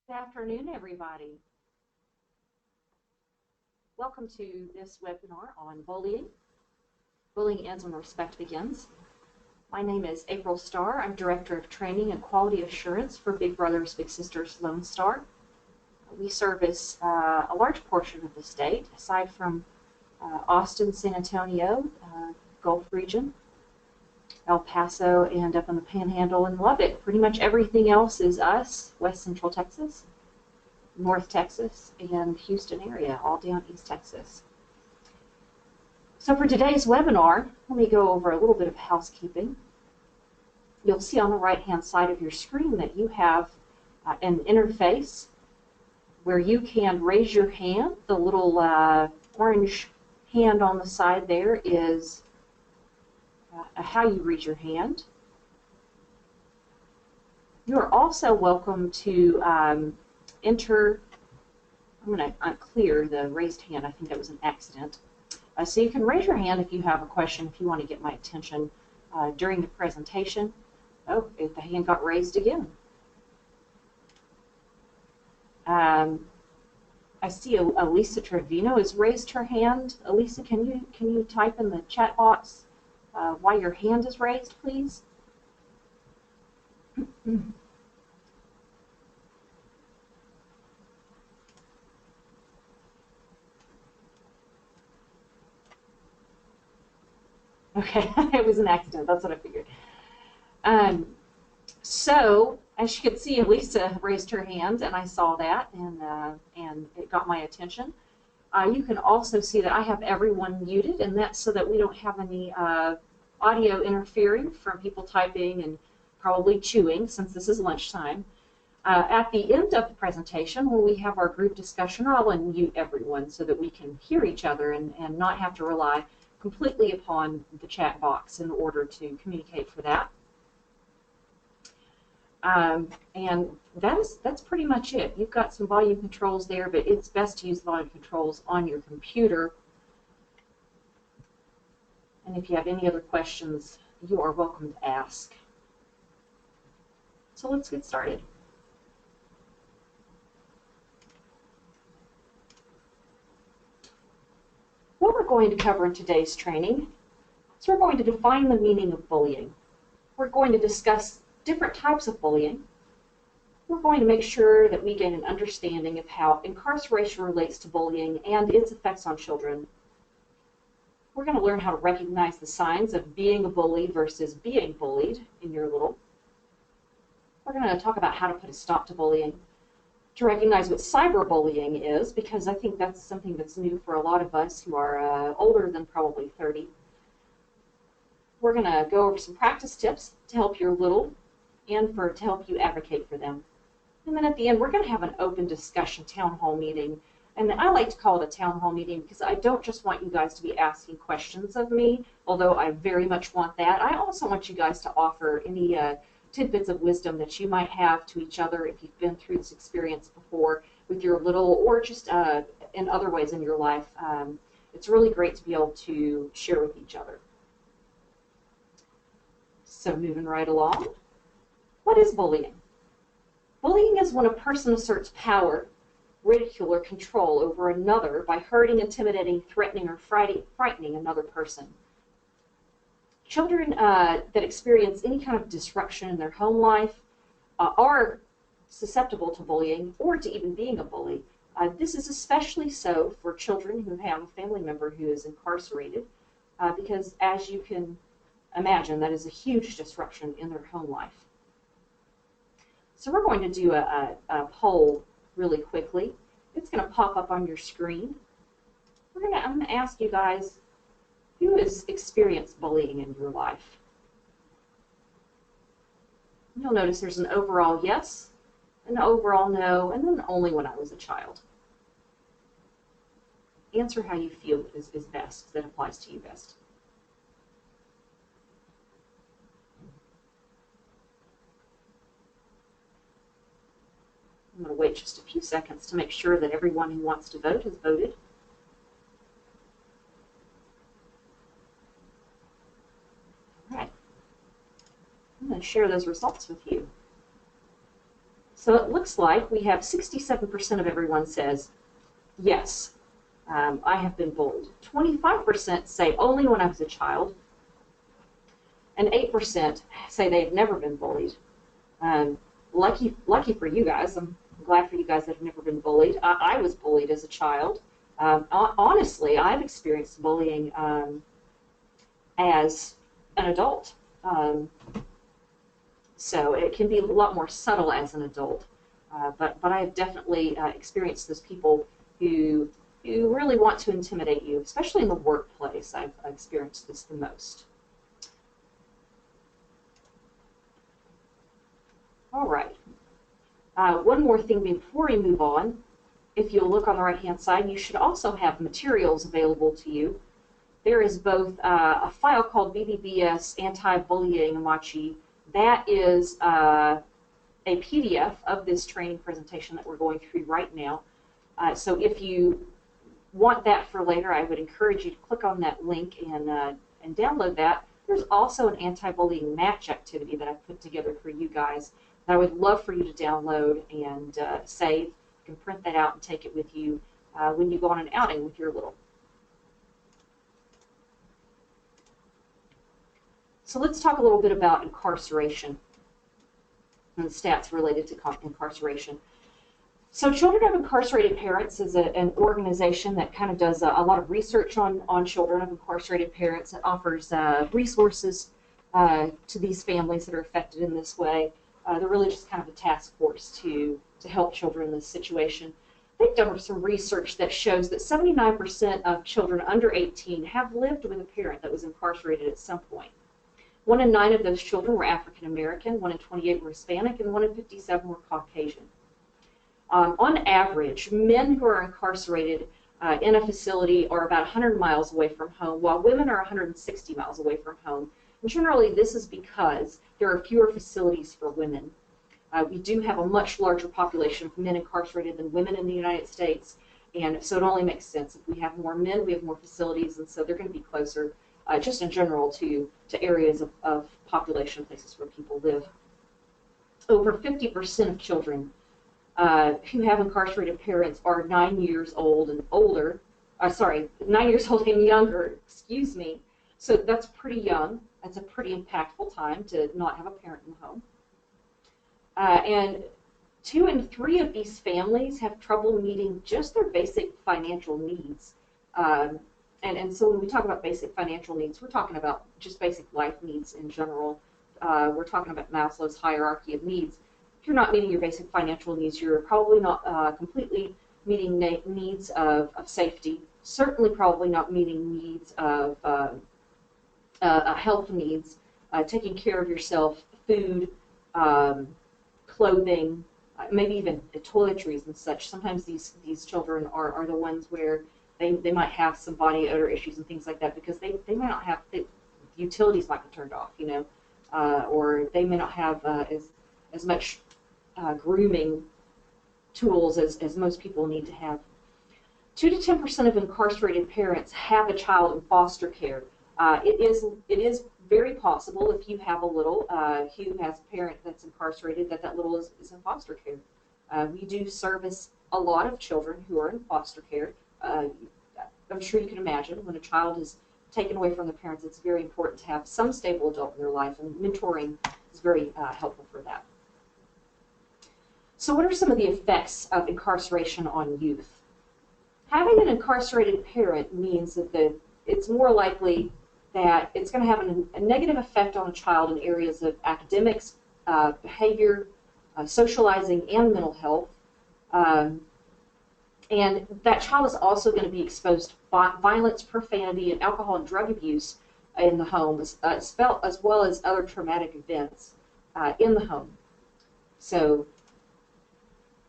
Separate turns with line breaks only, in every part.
Good afternoon, everybody. Welcome to this webinar on bullying. Bullying ends when respect begins. My name is April Starr. I'm Director of Training and Quality Assurance for Big Brothers Big Sisters Lone Star. We service a large portion of the state, aside from Austin, San Antonio, Gulf region, El Paso, and up in the Panhandle and Lubbock. Pretty much everything else is us, West Central Texas, North Texas, and Houston area, all down East Texas. So for today's webinar, let me go over a little bit of housekeeping. You'll see on the right-hand side of your screen that you have an interface where you can raise your hand. The little orange hand on the side there is how you raise your hand. You are also welcome to enter. I'm going to unclear the raised hand. I think that was an accident. So you can raise your hand if you have a question, if you want to get my attention during the presentation. Oh, the hand got raised again. I see Elisa Trevino has raised her hand. Elisa, can you type in the chat box why your hand is raised, please? Okay, it was an accident. That's what I figured. So, as you can see, Elisa raised her hand, and I saw that, and it got my attention. You can also see that I have everyone muted, and that's so that we don't have any audio interfering from people typing and probably chewing, since this is lunchtime. At the end of the presentation, when we have our group discussion, I'll unmute everyone so that we can hear each other and not have to rely completely upon the chat box in order to communicate for that. And that's pretty much it. You've got some volume controls there, but it's best to use volume controls on your computer. And if you have any other questions, you are welcome to ask. So let's get started. What we're going to cover in today's training is we're going to define the meaning of bullying. We're going to discuss different types of bullying. We're going to make sure that we gain an understanding of how incarceration relates to bullying and its effects on children. We're going to learn how to recognize the signs of being a bully versus being bullied in your little. We're going to talk about how to put a stop to bullying, to recognize what cyberbullying is, because I think that's something that's new for a lot of us who are older than probably 30. We're going to go over some practice tips to help your little and to help you advocate for them. And then at the end, we're going to have an open discussion town hall meeting. And I like to call it a town hall meeting because I don't just want you guys to be asking questions of me, although I very much want that. I also want you guys to offer any tidbits of wisdom that you might have to each other if you've been through this experience before with your little, or just in other ways in your life. It's really great to be able to share with each other. So moving right along, what is bullying? Bullying is when a person asserts power, ridicule, or control over another by hurting, intimidating, threatening, or frightening another person. Children that experience any kind of disruption in their home life are susceptible to bullying or to even being a bully. This is especially so for children who have a family member who is incarcerated because, as you can imagine, that is a huge disruption in their home life. So we're going to do a poll really quickly. It's going to pop up on your screen. I'm going to ask you guys, who has experienced bullying in your life? You'll notice there's an overall yes, an overall no, and then only when I was a child. Answer how you feel is best, that applies to you best. I'm going to wait just a few seconds to make sure that everyone who wants to vote has voted. All right. I'm going to share those results with you. So it looks like we have 67% of everyone says, yes, I have been bullied. 25% say only when I was a child. And 8% say they've never been bullied. Lucky for you guys. I'm glad for you guys that have never been bullied. I was bullied as a child. Honestly, I've experienced bullying as an adult. So it can be a lot more subtle as an adult. But I have definitely experienced those people who really want to intimidate you, especially in the workplace. I've experienced this the most. All right. One more thing before we move on. If you'll look on the right-hand side, you should also have materials available to you. There is both a file called BBBS Anti-Bullying Machi. That is a PDF of this training presentation that we're going through right now. So if you want that for later, I would encourage you to click on that link and download that. There's also an anti-bullying match activity that I've put together for you guys that I would love for you to download and save. You can print that out and take it with you when you go on an outing with your little. So let's talk a little bit about incarceration and stats related to incarceration. So Children of Incarcerated Parents is an organization that kind of does a lot of research on children of incarcerated parents. It offers resources to these families that are affected in this way. They're really just kind of a task force to help children in this situation. They've done some research that shows that 79% of children under 18 have lived with a parent that was incarcerated at some point. 1 in 9 of those children were African American, 1 in 28 were Hispanic, and 1 in 57 were Caucasian. On average, men who are incarcerated in a facility are about 100 miles away from home, while women are 160 miles away from home. And generally, this is because there are fewer facilities for women. We do have a much larger population of men incarcerated than women in the United States, and so it only makes sense. If we have more men, we have more facilities, and so they're going to be closer, just in general, to areas of population, places where people live. Over 50% of children who have incarcerated parents are 9 years old and older. 9 years old and younger, excuse me. So that's pretty young. That's a pretty impactful time to not have a parent in the home. And 2 in 3 of these families have trouble meeting just their basic financial needs. And so when we talk about basic financial needs, we're talking about just basic life needs in general. We're talking about Maslow's hierarchy of needs. If you're not meeting your basic financial needs, you're probably not completely meeting needs of safety, certainly probably not meeting needs of health needs, taking care of yourself, food, clothing, maybe even toiletries and such. Sometimes these children are the ones where they might have some body odor issues and things like that because they may not have, the utilities might be turned off, you know, or they may not have as much grooming tools as most people need to have. 2 to 10% of incarcerated parents have a child in foster care. It is very possible if you have a little who has a parent that's incarcerated that little is in foster care. We do service a lot of children who are in foster care. I'm sure you can imagine when a child is taken away from the parents, it's very important to have some stable adult in their life, and mentoring is very helpful for that. So what are some of the effects of incarceration on youth? Having an incarcerated parent means that it's more likely that it's going to have a negative effect on a child in areas of academics, behavior, socializing, and mental health. And that child is also going to be exposed to violence, profanity, and alcohol and drug abuse in the home, as well as other traumatic events in the home. So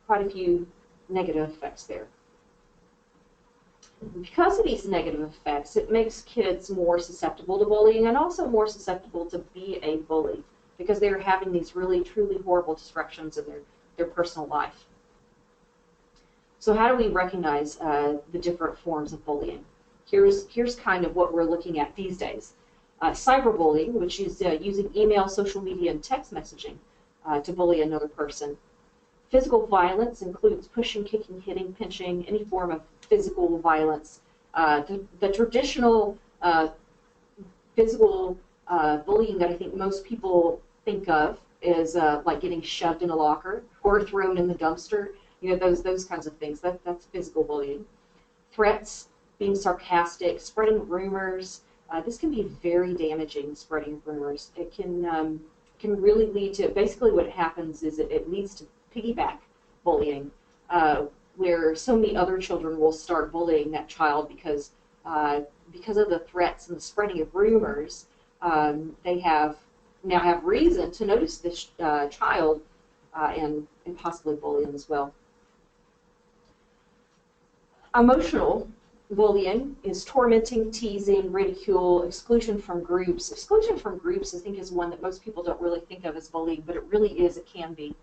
quite a few negative effects there. Because of these negative effects, it makes kids more susceptible to bullying and also more susceptible to be a bully because they're having these really, truly horrible disruptions in their personal life. So how do we recognize the different forms of bullying? Here's kind of what we're looking at these days. Cyberbullying, which is using email, social media, and text messaging to bully another person. Physical violence includes pushing, kicking, hitting, pinching, any form of physical violence. The traditional physical bullying that I think most people think of is like getting shoved in a locker or thrown in the dumpster. You know, those kinds of things. That's physical bullying. Threats, being sarcastic, spreading rumors. This can be very damaging, spreading rumors. It can really lead to, basically what happens is it leads to piggyback bullying, where so many other children will start bullying that child because of the threats and the spreading of rumors. They now have reason to notice this child and possibly bully them as well. Emotional bullying is tormenting, teasing, ridicule, exclusion from groups. Exclusion from groups, I think, is one that most people don't really think of as bullying, but it really is. It can be,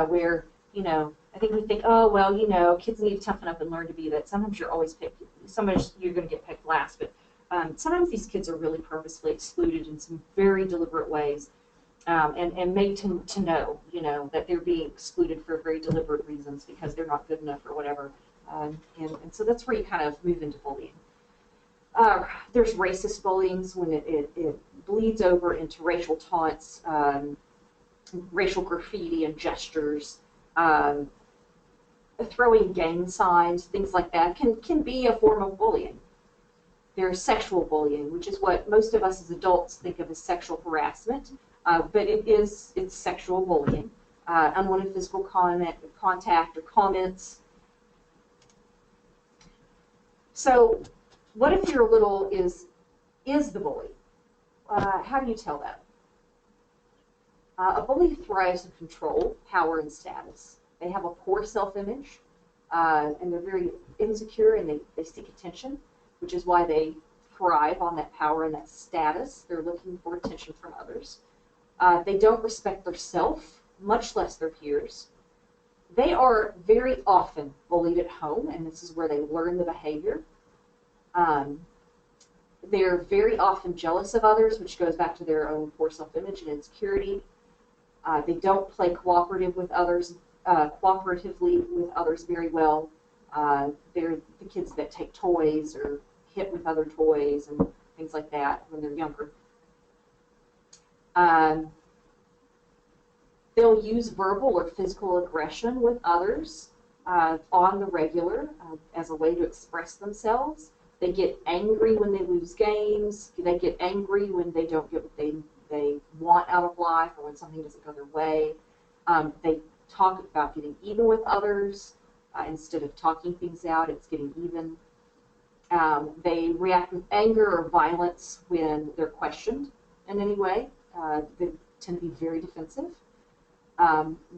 where, you know, I think we think, oh, well, you know, kids need to toughen up and learn to be that. Sometimes you're always picked. Sometimes you're going to get picked last, but sometimes these kids are really purposefully excluded in some very deliberate ways, and made to know, you know, that they're being excluded for very deliberate reasons because they're not good enough or whatever. And so that's where you kind of move into bullying. There's racist bullying when it bleeds over into racial taunts, racial graffiti and gestures, throwing gang signs, things like that can be a form of bullying. There's sexual bullying, which is what most of us as adults think of as sexual harassment, but it's sexual bullying. Unwanted physical contact or comments. So what if your little is the bully? How do you tell that? A bully thrives in control, power, and status. They have a poor self-image, and they're very insecure, and they seek attention, which is why they thrive on that power and that status. They're looking for attention from others. They don't respect their self, much less their peers. They are very often bullied at home, and this is where they learn the behavior. They're very often jealous of others, which goes back to their own poor self-image and insecurity. They don't play cooperatively with others very well. They're the kids that take toys or hit with other toys and things like that when they're younger. They'll use verbal or physical aggression with others on the regular as a way to express themselves. They get angry when they lose games. They get angry when they don't get what they want out of life or when something doesn't go their way. They talk about getting even with others. Instead of talking things out, it's getting even. They react with anger or violence when they're questioned in any way. They tend to be very defensive.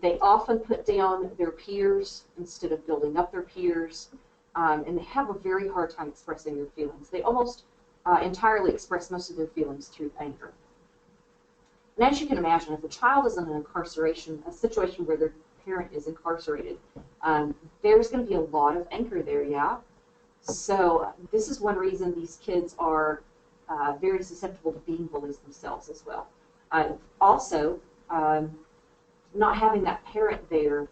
They often put down their peers instead of building up their peers, and they have a very hard time expressing their feelings. They almost entirely express most of their feelings through anger. And as you can imagine, if a child is in an incarceration, a situation where their parent is incarcerated, there's going to be a lot of anger there, yeah? So this is one reason these kids are very susceptible to being bullies themselves as well. Also, not having that parent there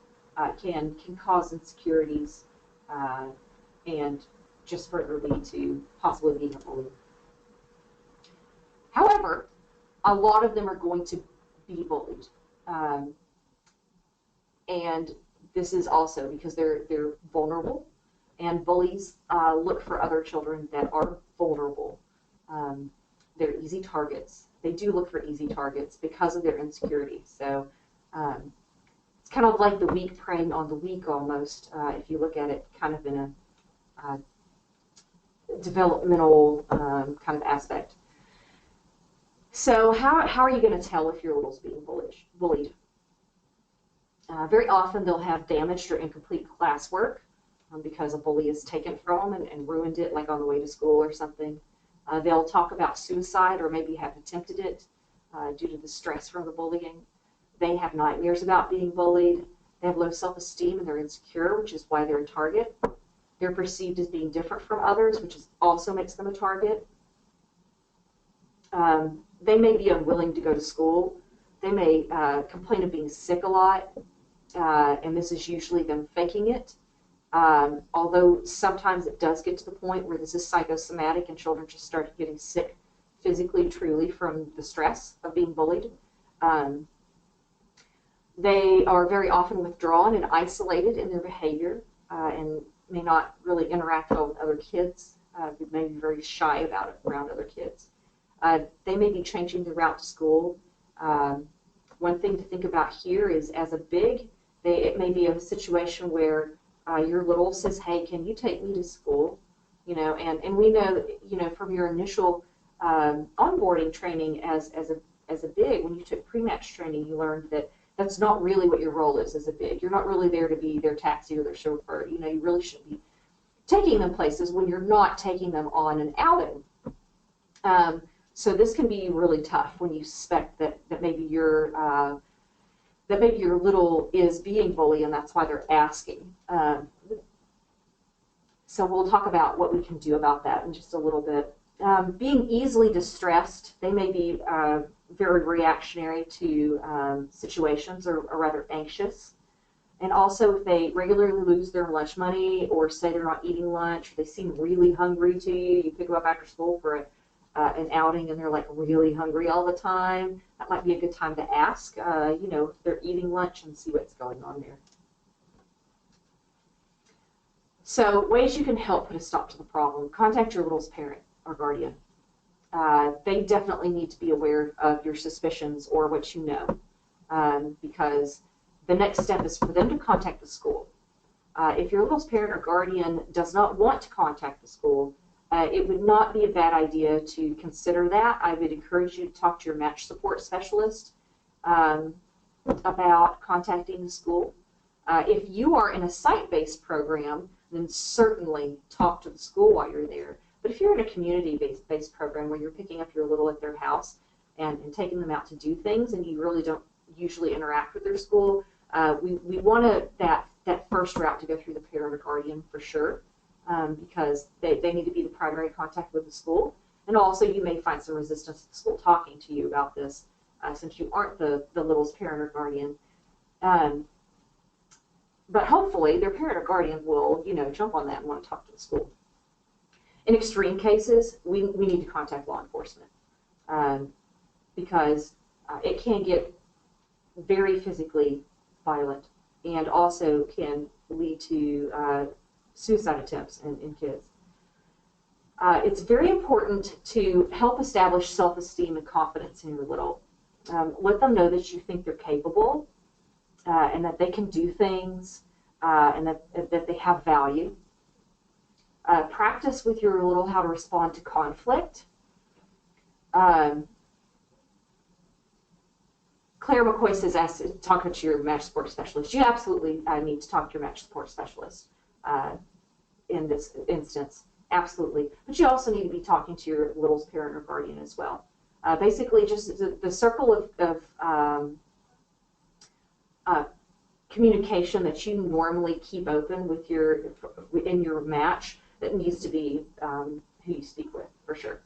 can cause insecurities and just further lead to possibly being a bully. However, a lot of them are going to be bullied. And this is also because they're vulnerable, and bullies look for other children that are vulnerable. They're easy targets. They do look for easy targets because of their insecurity. So it's kind of like the weak preying on the weak almost, if you look at it kind of in a developmental kind of aspect. So how are you going to tell if your little's being bullied? Very often they'll have damaged or incomplete classwork because a bully has taken it from them and ruined it, like on the way to school or something. They'll talk about suicide or maybe have attempted it due to the stress from the bullying. They have nightmares about being bullied. They have low self-esteem and they're insecure, which is why they're a target. They're perceived as being different from others, which also makes them a target. They may be unwilling to go to school. They may complain of being sick a lot. and this is usually them faking it. Although sometimes it does get to the point where this is psychosomatic and children just start getting sick physically, truly, from the stress of being bullied. They are very often withdrawn and isolated in their behavior and may not really interact well with other kids. They may be very shy about it around other kids. They may be changing their route to school. One thing to think about here is, as a big, it may be a situation where your little says, "Hey, can you take me to school?" You know, and we know, you know, from your initial onboarding training as a big, when you took pre-match training, you learned that that's not really what your role is as a big. You're not really there to be their taxi or their chauffeur. You know, you really should be taking them places when you're not taking them on an outing. So this can be really tough when you suspect that maybe your little is being bullied and that's why they're asking. So we'll talk about what we can do about that in just a little bit. Being easily distressed, they may be very reactionary to situations, or rather anxious. And also, if they regularly lose their lunch money, or say they're not eating lunch, or they seem really hungry to you, you pick them up after school for an outing and they're like really hungry all the time, that might be a good time to ask, you know, if they're eating lunch and see what's going on there. So ways you can help put a stop to the problem: contact your little's parent or guardian. They definitely need to be aware of your suspicions or what you know, because the next step is for them to contact the school. If your little's parent or guardian does not want to contact the school, it would not be a bad idea to consider that. I would encourage you to talk to your match support specialist about contacting the school. If you are in a site-based program, then certainly talk to the school while you're there. But if you're in a community-based program where you're picking up your little at their house and taking them out to do things, and you really don't usually interact with their school, we want that first route to go through the parent or guardian for sure, because they need to be the primary contact with the school. And also, you may find some resistance at the school talking to you about this, since you aren't the little's parent or guardian. But hopefully, their parent or guardian will, you know, jump on that and want to talk to the school. In extreme cases, we need to contact law enforcement, because it can get very physically violent and also can lead to suicide attempts in kids. It's very important to help establish self-esteem and confidence in your little. Let them know that you think they're capable, and that they can do things, and that they have value. Practice with your little how to respond to conflict. Claire McCoy says, talk to your match support specialist. You absolutely need to talk to your match support specialist in this instance, absolutely. But you also need to be talking to your little's parent or guardian as well. Basically, just the circle of communication that you normally keep open with in your match, that needs to be who you speak with, for sure.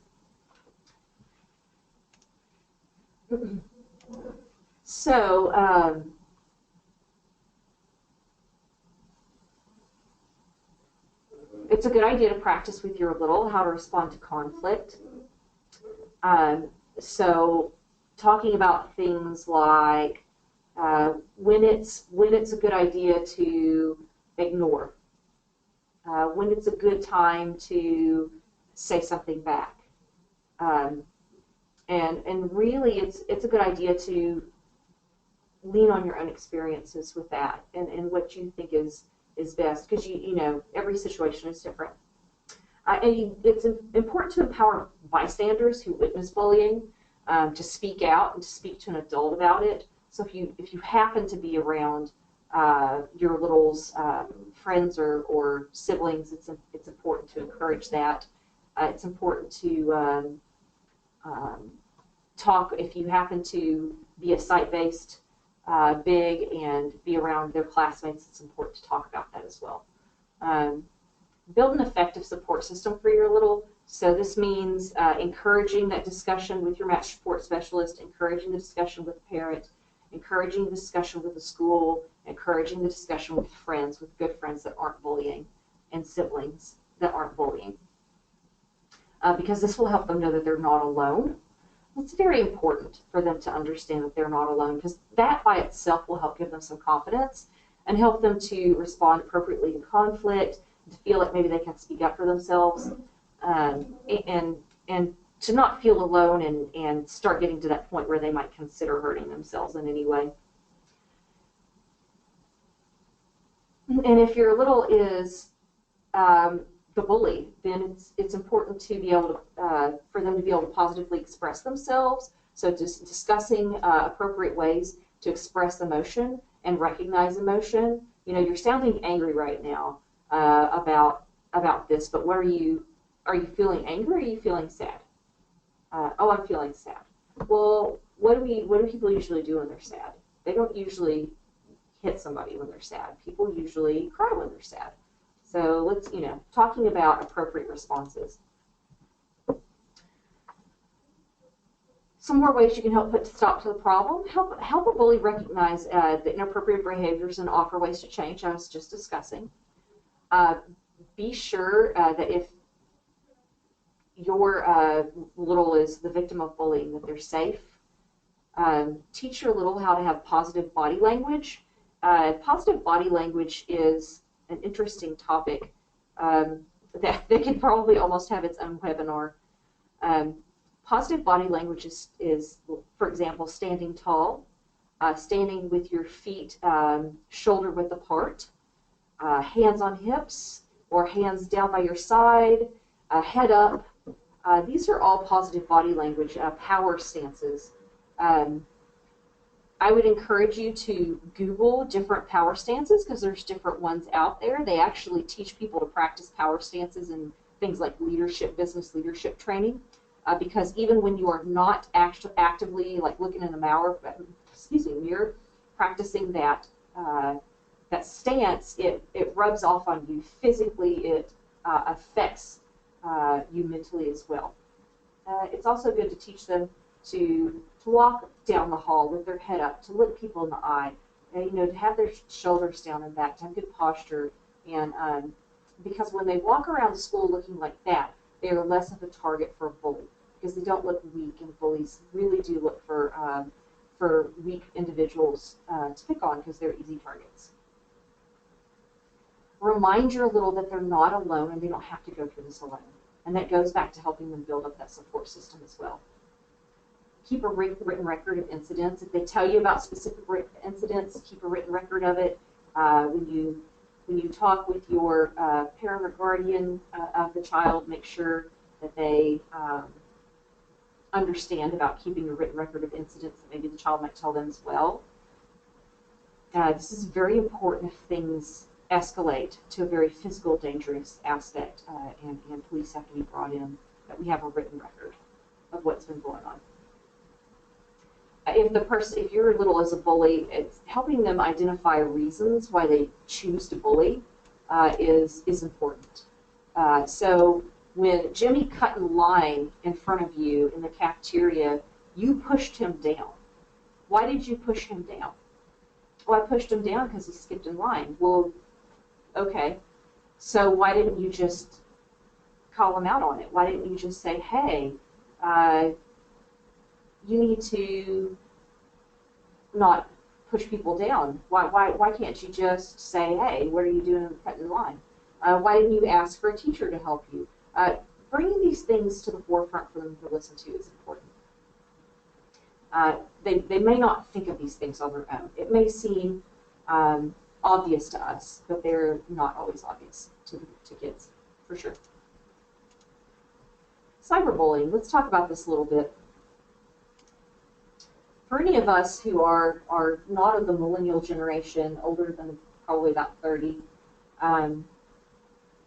So, it's a good idea to practice with your little how to respond to conflict. So, talking about things like when it's a good idea to ignore, when it's a good time to say something back, and really it's a good idea to lean on your own experiences with that and what you think is best, because you know every situation is different. And it's important to empower bystanders who witness bullying to speak out and to speak to an adult about it. So if you happen to be around your little's friends or siblings, it's important to encourage that. It's important to talk if you happen to be a site-based big and be around their classmates. It's important to talk about that as well. Build an effective support system for your little. So this means encouraging that discussion with your match support specialist, encouraging the discussion with the parent, encouraging the discussion with the school, encouraging the discussion with friends, with good friends that aren't bullying, and siblings that aren't bullying. Because this will help them know that they're not alone. It's very important for them to understand that they're not alone, because that by itself will help give them some confidence and help them to respond appropriately in conflict, to feel like maybe they can speak up for themselves, and to not feel alone and start getting to that point where they might consider hurting themselves in any way. And if your little is the bully, then it's important to be able to, for them to be able to positively express themselves. So just discussing appropriate ways to express emotion and recognize emotion. You know, you're sounding angry right now about this, but what are you feeling angry or are you feeling sad? Oh, I'm feeling sad. Well, what do people usually do when they're sad? They don't usually hit somebody when they're sad. People usually cry when they're sad. So let's, talking about appropriate responses. Some more ways you can help put a stop to the problem. Help a bully recognize the inappropriate behaviors and offer ways to change, I was just discussing. Be sure that if your little is the victim of bullying, that they're safe. Teach your little how to have positive body language. Positive body language is an interesting topic that they could probably almost have its own webinar. Positive body language is, for example, standing tall, standing with your feet shoulder width apart, hands on hips or hands down by your side, head up. These are all positive body language, power stances. I would encourage you to Google different power stances because there's different ones out there. They actually teach people to practice power stances in things like leadership, business leadership training. Because even when you are not actively like looking in the mirror, when you're practicing that stance, it rubs off on you physically. It affects you mentally as well. It's also good to teach them to walk down the hall with their head up, to look people in the eye, to have their shoulders down and back, to have good posture, and because when they walk around school looking like that, they are less of a target for a bully because they don't look weak, and bullies really do look for weak individuals to pick on because they're easy targets. Remind your little that they're not alone and they don't have to go through this alone. And that goes back to helping them build up that support system as well. Keep a written record of incidents. If they tell you about specific incidents, keep a written record of it. When you talk with your parent or guardian of the child, make sure that they understand about keeping a written record of incidents that maybe the child might tell them as well. This is very important if things escalate to a very physical, dangerous aspect, and police have to be brought in, that we have a written record of what's been going on. If your little is a bully, it's helping them identify reasons why they choose to bully is important. So when Jimmy cut in line in front of you in the cafeteria, you pushed him down. Why did you push him down? Well, I pushed him down because he skipped in line. Well, okay. So why didn't you just call him out on it? Why didn't you just say, hey, you need to not push people down? Why can't you just say, hey, what are you doing cutting in line? Why didn't you ask for a teacher to help you? Bringing these things to the forefront for them to listen to is important. They may not think of these things on their own. It may seem obvious to us, but they're not always obvious to kids, for sure. Cyberbullying, let's talk about this a little bit. For any of us who are not of the millennial generation, older than probably about 30,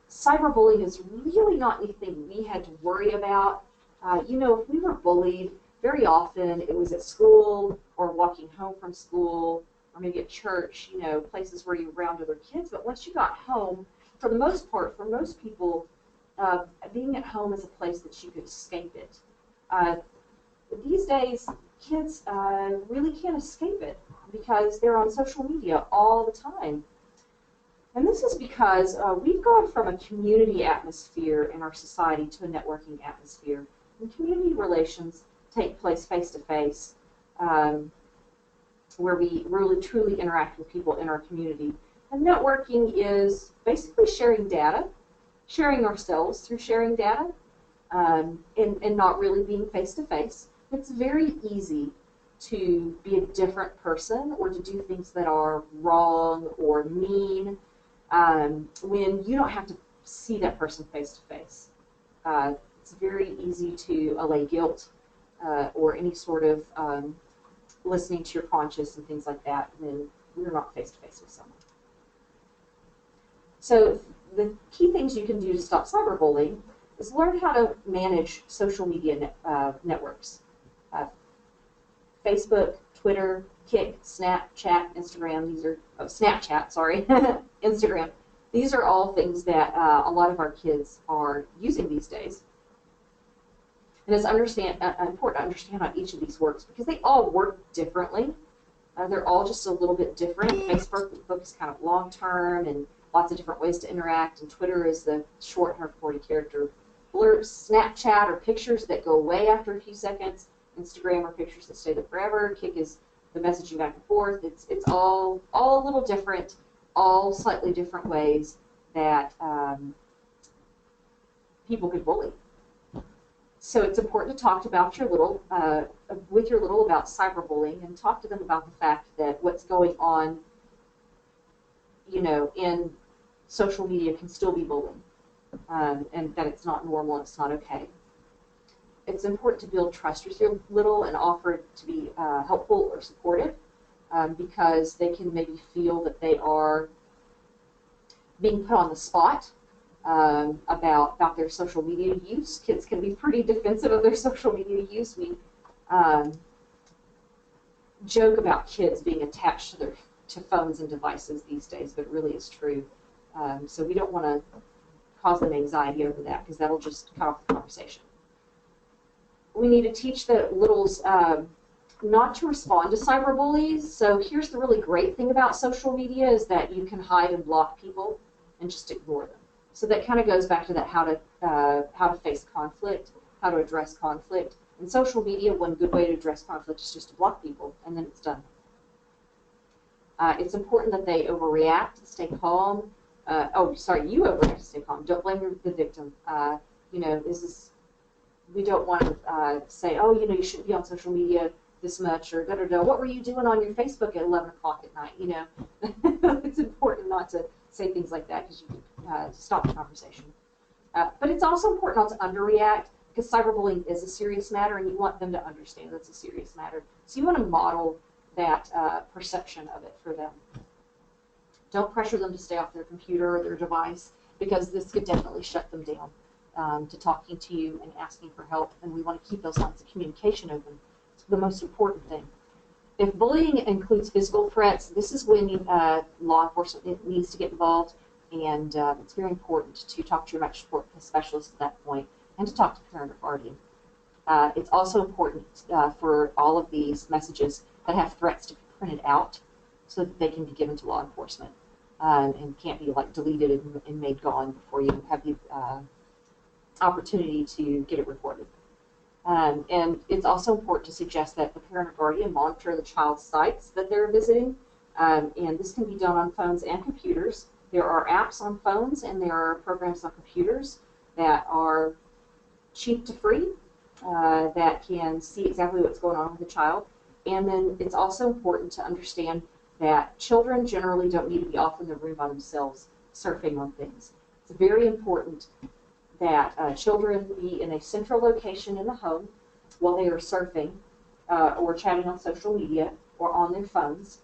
cyberbullying is really not anything we had to worry about. If we were bullied, very often it was at school or walking home from school or maybe at church, places where you were around other kids. But once you got home, for the most part, for most people, being at home is a place that you could escape it. These days, kids really can't escape it because they're on social media all the time. And this is because we've gone from a community atmosphere in our society to a networking atmosphere. And community relations take place face-to-face, where we really truly interact with people in our community. And networking is basically sharing data, sharing ourselves through sharing data, and not really being face-to-face. It's very easy to be a different person or to do things that are wrong or mean when you don't have to see that person face-to-face. It's very easy to allay guilt or any sort of listening to your conscience and things like that when you're not face-to-face with someone. So the key things you can do to stop cyberbullying is learn how to manage social media networks. Facebook, Twitter, Kik, Snapchat, Instagram, these are, Snapchat, sorry, Instagram. These are all things that a lot of our kids are using these days. And it's important to understand how each of these works because they all work differently. They're all just a little bit different. Facebook is kind of long-term and lots of different ways to interact, and Twitter is the short 140-character blurts. Snapchat are pictures that go away after a few seconds. Instagram are pictures that stay there forever. Kik is the messaging back and forth. It's all a little different, all slightly different ways that people could bully. So it's important to talk about with your little about cyberbullying and talk to them about the fact that what's going on, in social media can still be bullying, and that it's not normal and it's not okay. It's important to build trust with your little and offer to be helpful or supportive because they can maybe feel that they are being put on the spot about their social media use. Kids can be pretty defensive of their social media use. We joke about kids being attached to phones and devices these days, but it really is true. So we don't want to cause them anxiety over that because that'll just cut off the conversation. We need to teach the littles not to respond to cyberbullies. So here's the really great thing about social media is that you can hide and block people and just ignore them. So that kind of goes back to that how to face conflict, how to address conflict. In social media, one good way to address conflict is just to block people, and then it's done. It's important that they overreact, stay calm. You overreact, stay calm. Don't blame the victim. We don't want to say, you shouldn't be on social media this much, or da-da-da. What were you doing on your Facebook at 11 o'clock at night? It's important not to say things like that because you can stop the conversation. But it's also important not to underreact because cyberbullying is a serious matter and you want them to understand that it's a serious matter. So you want to model that perception of it for them. Don't pressure them to stay off their computer or their device because this could definitely shut them down to talking to you and asking for help, and we want to keep those lines of communication open. It's the most important thing. If bullying includes physical threats, this is when law enforcement needs to get involved, and it's very important to talk to your match support specialist at that point and to talk to parent or guardian. It's also important for all of these messages that have threats to be printed out so that they can be given to law enforcement and can't be deleted and made gone before you have the opportunity to get it reported. And it's also important to suggest that the parent or guardian monitor the child's sites that they're visiting, and this can be done on phones and computers. There are apps on phones and there are programs on computers that are cheap to free that can see exactly what's going on with the child. And then it's also important to understand that children generally don't need to be off in the room by themselves surfing on things. It's very important that children be in a central location in the home while they are surfing or chatting on social media or on their phones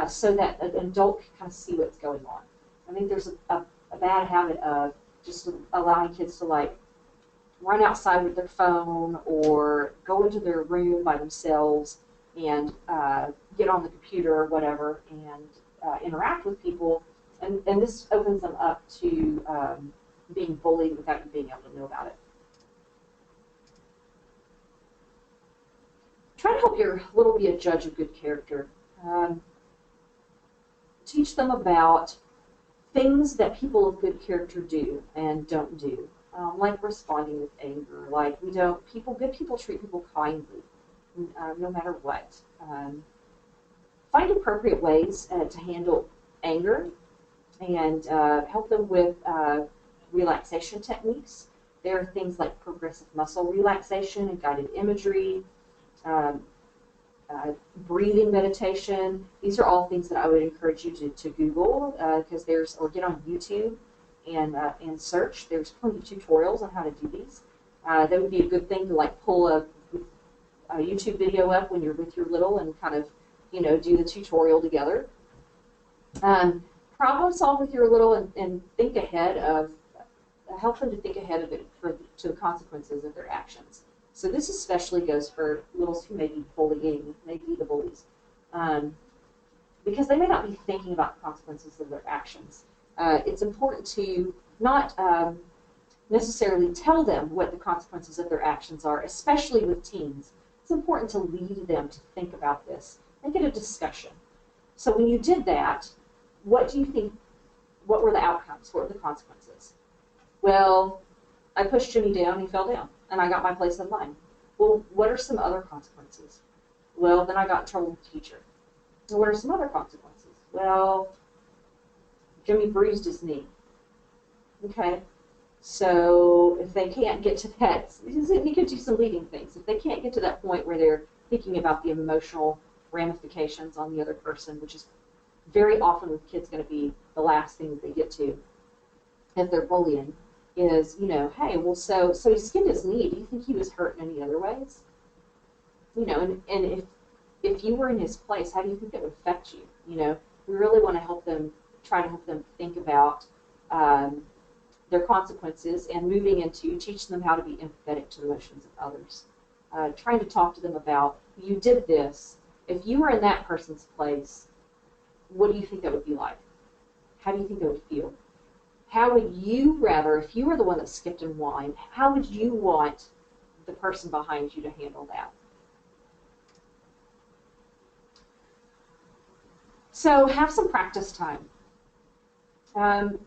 so that an adult can kind of see what's going on. I think there's a bad habit of just allowing kids to run outside with their phone or go into their room by themselves and get on the computer or whatever and interact with people. And this opens them up to being bullied without you being able to know about it. Try to help your little be a judge of good character. Teach them about things that people of good character do and don't do, like responding with anger. Like good people treat people kindly, no matter what. Find appropriate ways to handle anger and help them with relaxation techniques. There are things like progressive muscle relaxation and guided imagery, breathing meditation. These are all things that I would encourage you to Google because or get on YouTube and search. There's plenty of tutorials on how to do these. That would be a good thing to like pull a YouTube video up when you're with your little and kind of do the tutorial together. Problem solve with your little and think ahead of help them to think ahead of it to the consequences of their actions. So this especially goes for littles who may be bullying, may be the bullies, because they may not be thinking about the consequences of their actions. It's important to not necessarily tell them what the consequences of their actions are, especially with teens. It's important to lead them to think about this. Make it a discussion. So when you did that, what do you think, what were the outcomes? What were the consequences? Well, I pushed Jimmy down, he fell down, and I got my place in line. Well, what are some other consequences? Well, then I got in trouble with the teacher. And what are some other consequences? Well, Jimmy bruised his knee. Okay, so if they can't get to that, you could do some leading things. If they can't get to that point where they're thinking about the emotional ramifications on the other person, which is very often with kids going to be the last thing that they get to if they're bullying, is, hey, well, so he skinned his knee. Do you think he was hurt in any other ways? And if you were in his place, how do you think it would affect you? We really want to try to help them think about their consequences and moving into teaching them how to be empathetic to the emotions of others. Trying to talk to them about, you did this. If you were in that person's place, what do you think that would be like? How do you think it would feel? How would you rather, if you were the one that skipped and whined, how would you want the person behind you to handle that? So have some practice time.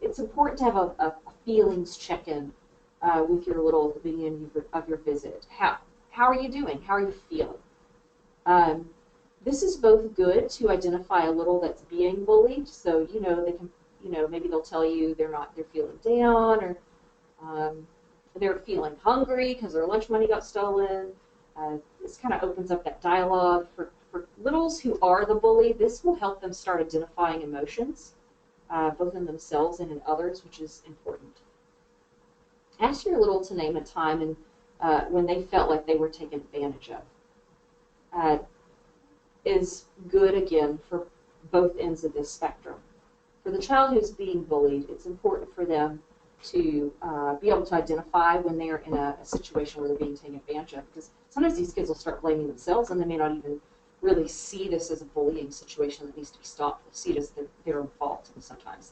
It's important to have a feelings check-in with your little at the beginning of your visit. How are you doing? How are you feeling? This is both good to identify a little that's being bullied, so they can, maybe they'll tell you they're feeling down, or they're feeling hungry because their lunch money got stolen. This kind of opens up that dialogue for littles who are the bully. This will help them start identifying emotions, both in themselves and in others, which is important. Ask your little to name a time when they felt like they were taken advantage of. Is good, again, for both ends of this spectrum. For the child who's being bullied, it's important for them to be able to identify when they're in a situation where they're being taken advantage of, because sometimes these kids will start blaming themselves and they may not even really see this as a bullying situation that needs to be stopped. They'll see it as their own fault sometimes.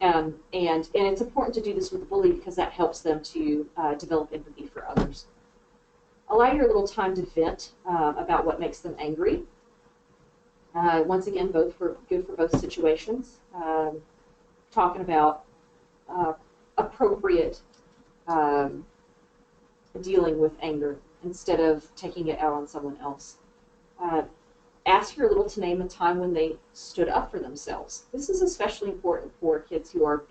And it's important to do this with the bully because that helps them to develop empathy for others. Allow your little time to vent about what makes them angry. Once again, good for both situations. Talking about appropriate dealing with anger instead of taking it out on someone else. Ask your little to name a time when they stood up for themselves. This is especially important for kids who are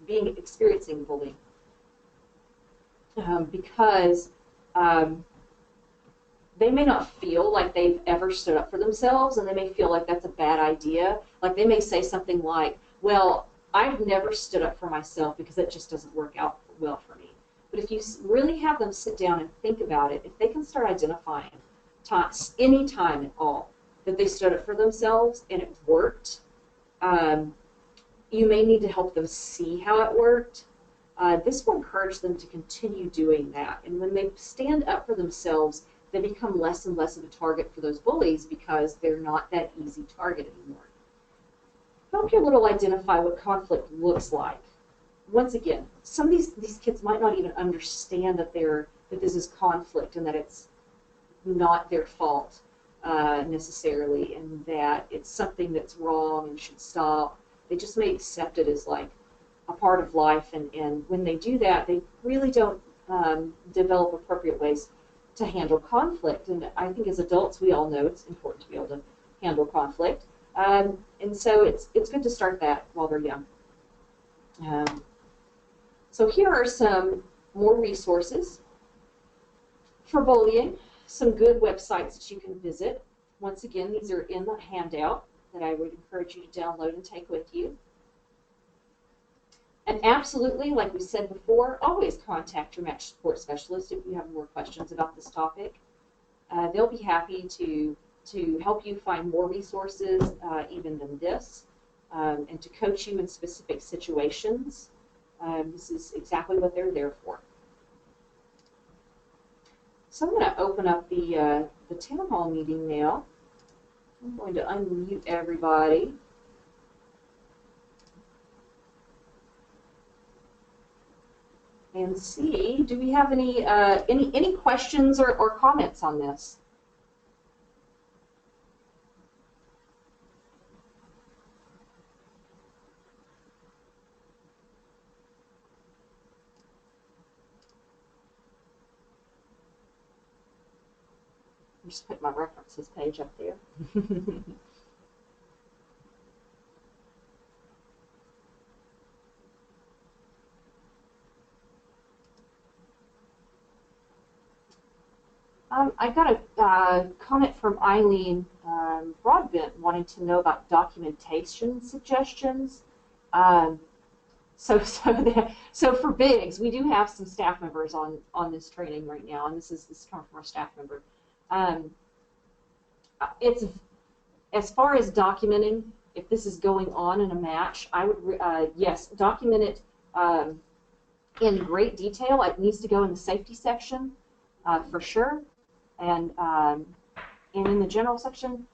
experiencing bullying, because they may not feel like they've ever stood up for themselves, and they may feel like that's a bad idea. Like they may say something like, well, I've never stood up for myself because it just doesn't work out well for me. But if you really have them sit down and think about it, if they can start identifying any time at all that they stood up for themselves and it worked, you may need to help them see how it worked. This will encourage them to continue doing that. And when they stand up for themselves, they become less and less of a target for those bullies because they're not that easy target anymore. Help your little identify what conflict looks like. Once again, some of these kids might not even understand that this is conflict and that it's not their fault necessarily, and that it's something that's wrong and should stop. They just may accept it as like a part of life, and when they do that, they really don't develop appropriate ways to handle conflict. And I think as adults, we all know it's important to be able to handle conflict. And so it's good to start that while they're young. So here are some more resources for bullying, some good websites that you can visit. Once again, these are in the handout that I would encourage you to download and take with you. And absolutely, like we said before, always contact your match support specialist if you have more questions about this topic. They'll be happy to help you find more resources even than this, and to coach you in specific situations. This is exactly what they're there for. So I'm going to open up the town hall meeting now. I'm going to unmute everybody. And see, do we have any questions or comments on this? I'll just put my references page up there. I got a comment from Eileen Broadbent wanting to know about documentation suggestions. So for BIGS, we do have some staff members on this training right now, and this is coming from our staff member. It's as far as documenting, if this is going on in a match, I would yes, document it in great detail. It needs to go in the safety section for sure. And in the general section,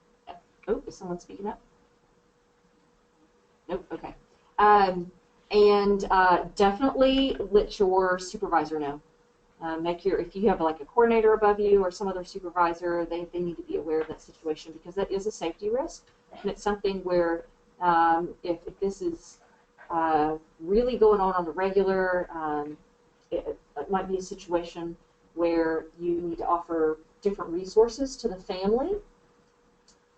oh, is someone speaking up? Nope, okay. And definitely let your supervisor know. If you have like a coordinator above you or some other supervisor, they need to be aware of that situation, because that is a safety risk. And it's something where if this is really going on the regular, it might be a situation where you need to offer different resources to the family,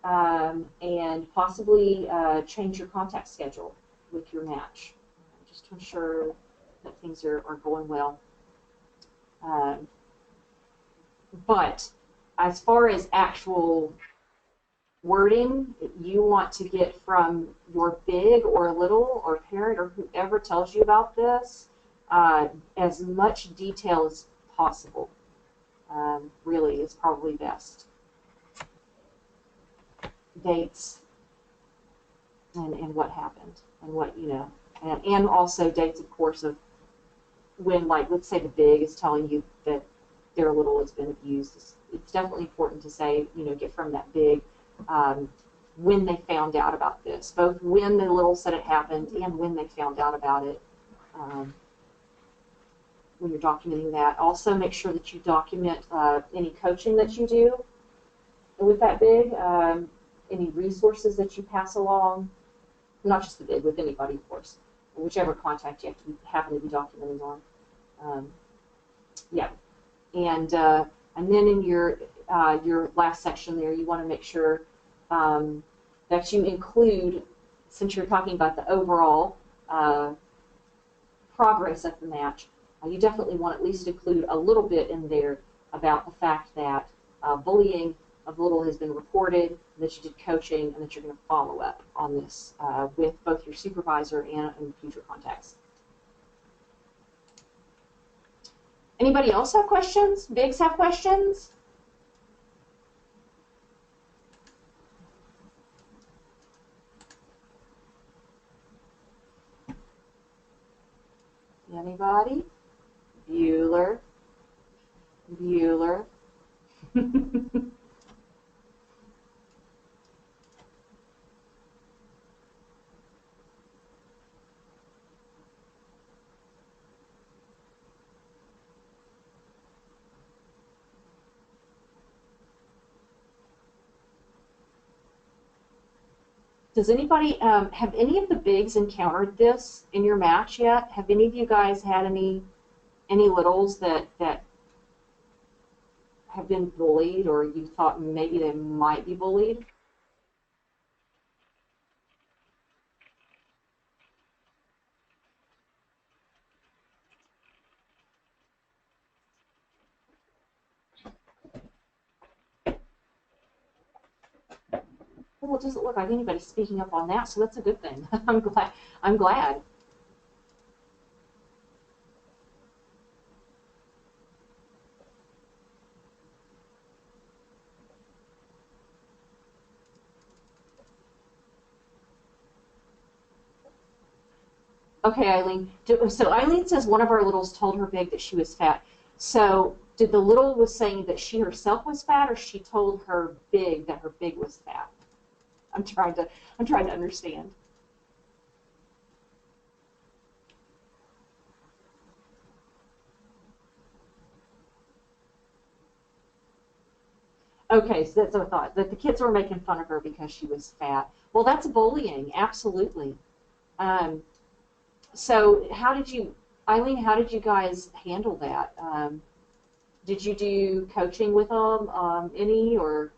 and possibly change your contact schedule with your match, just to ensure that things are going well. But as far as actual wording, you want to get from your big or little or parent or whoever tells you about this as much detail as possible. Really is probably best. Dates and what happened and what, and also dates, of course, of when, like, let's say the big is telling you that their little has been abused. It's definitely important to say, get from that big when they found out about this, both when the little said it happened and when they found out about it. When you're documenting that, also make sure that you document any coaching that you do with that big, any resources that you pass along, not just the big, with anybody, of course, whichever contact you happen to be documenting on. Yeah, and then in your last section there, you want to make sure that you include, since you're talking about the overall progress of the match, you definitely want to at least include a little bit in there about the fact that bullying of little has been reported, that you did coaching, and that you're going to follow up on this with both your supervisor and future contacts. Anybody else have questions? Bigs have questions? Anybody? Bueller. Bueller. Does anybody, have any of the bigs encountered this in your match yet? Have any of you guys had any littles that have been bullied, or you thought maybe they might be bullied? Well, it doesn't look like anybody's speaking up on that, so that's a good thing. I'm glad. I'm glad. Okay, Eileen. So Eileen says one of our littles told her big that she was fat. So did the little was saying that she herself was fat, or she told her big that her big was fat? I'm trying to understand. Okay, so that's what I thought. That the kids were making fun of her because she was fat. Well, that's bullying, absolutely. Um, so how did you, Eileen? How did you guys handle that? Did you do coaching with them? Any or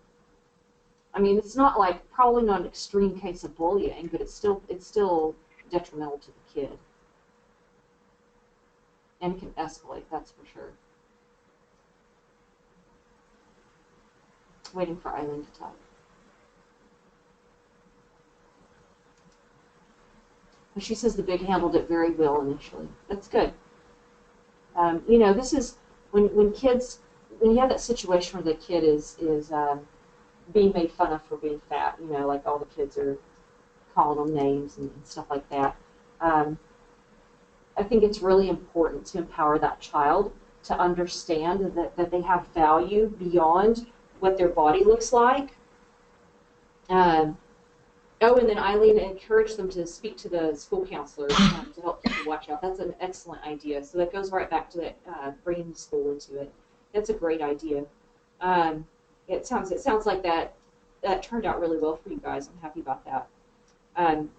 I mean, it's not like probably not an extreme case of bullying, but it's still detrimental to the kid and can escalate. That's for sure. Waiting for Eileen to type. She says the big handled it very well initially. That's good. This is when kids when you have that situation where the kid is being made fun of for being fat. Like all the kids are calling them names and stuff like that. Um, I think it's really important to empower that child to understand that they have value beyond what their body looks like. Um, Oh, and then Eileen encouraged them to speak to the school counselor to help people watch out. That's an excellent idea. So that goes right back to that, bringing the school into it. That's a great idea. Um, it sounds like that turned out really well for you guys. I'm happy about that. Um,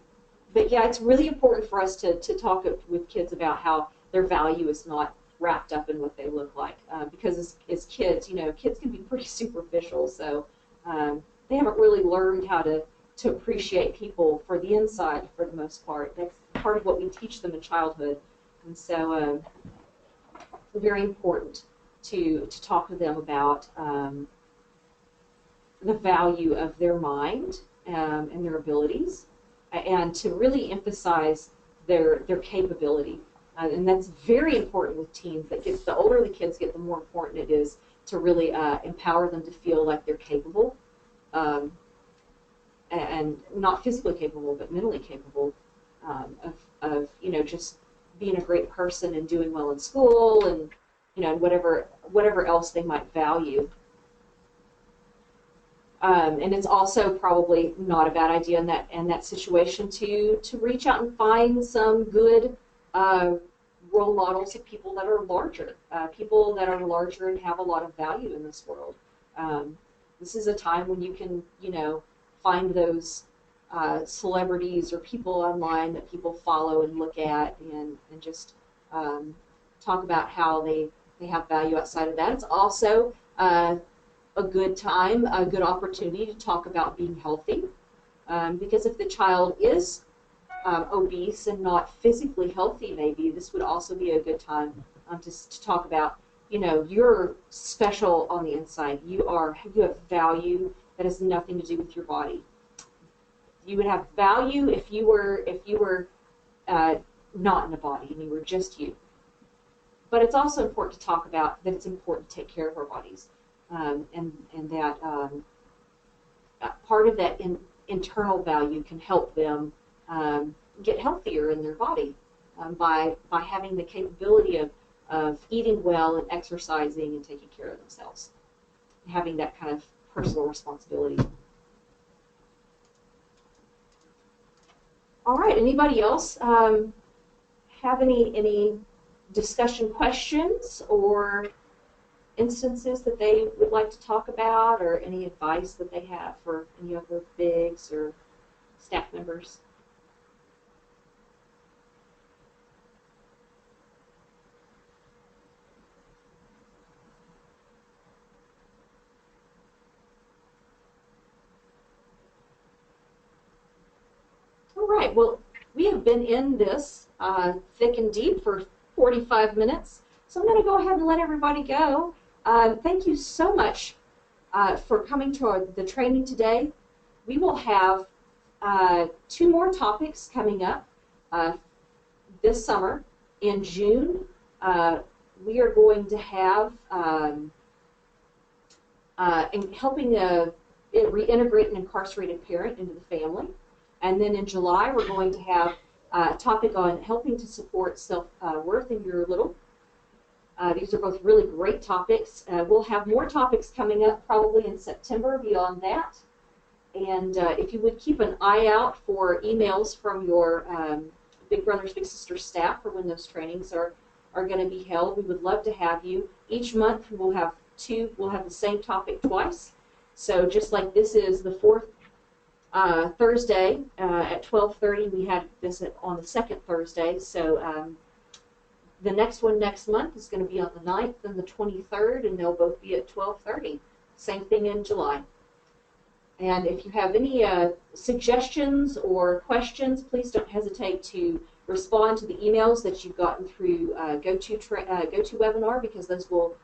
but yeah, it's really important for us to talk with kids about how their value is not wrapped up in what they look like. Because as kids, kids can be pretty superficial. So they haven't really learned how to appreciate people for the inside for the most part. That's part of what we teach them in childhood. And so very important to talk to them about the value of their mind and their abilities, and to really emphasize their capability. And that's very important with teens. The older the kids get, the more important it is to really empower them to feel like they're capable. Um, and not physically capable, but mentally capable of just being a great person and doing well in school and whatever else they might value. And it's also probably not a bad idea in that situation to reach out and find some good role models of people that are larger and have a lot of value in this world. This is a time when you can find those celebrities or people online that people follow and look at and just talk about how they have value outside of that. It's also a good time, a good opportunity to talk about being healthy. Because if the child is obese and not physically healthy, maybe this would also be a good time to talk about, you're special on the inside. You have value that has nothing to do with your body. You would have value if you were not in a body and you were just you. But it's also important to talk about that it's important to take care of our bodies, and that part of that internal value can help them get healthier in their body by having the capability of eating well and exercising and taking care of themselves, having that kind of personal responsibility. All right. Anybody else have any discussion questions or instances that they would like to talk about, or any advice that they have for any of their bigs or staff members. All right, well, we have been in this thick and deep for 45 minutes, so I'm going to go ahead and let everybody go. Thank you so much for coming to the training today. We will have 2 more topics coming up this summer. In June, we are going to have helping reintegrate an incarcerated parent into the family. And then in July, we're going to have a topic on helping to support self-worth in your little. These are both really great topics. We'll have more topics coming up probably in September beyond that. And if you would keep an eye out for emails from your Big Brothers Big Sisters staff for when those trainings are going to be held. We would love to have you. Each month we'll have the same topic twice. So just like this is the 4th Thursday at 12:30, we had this on the 2nd Thursday. So the next one next month is going to be on the 9th and the 23rd, and they'll both be at 12:30. Same thing in July. And if you have any suggestions or questions, please don't hesitate to respond to the emails that you've gotten through GoToWebinar, because those will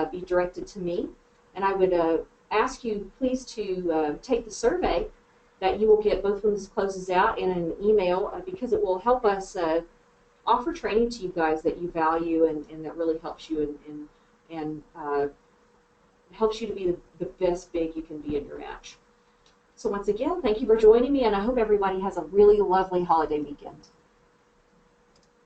be directed to me. And I would ask you please to take the survey that you will get both when this closes out and an email, because it will help us offer training to you guys that you value and that really helps you and helps you to be the best big you can be in your match. So once again, thank you for joining me, and I hope everybody has a really lovely holiday weekend.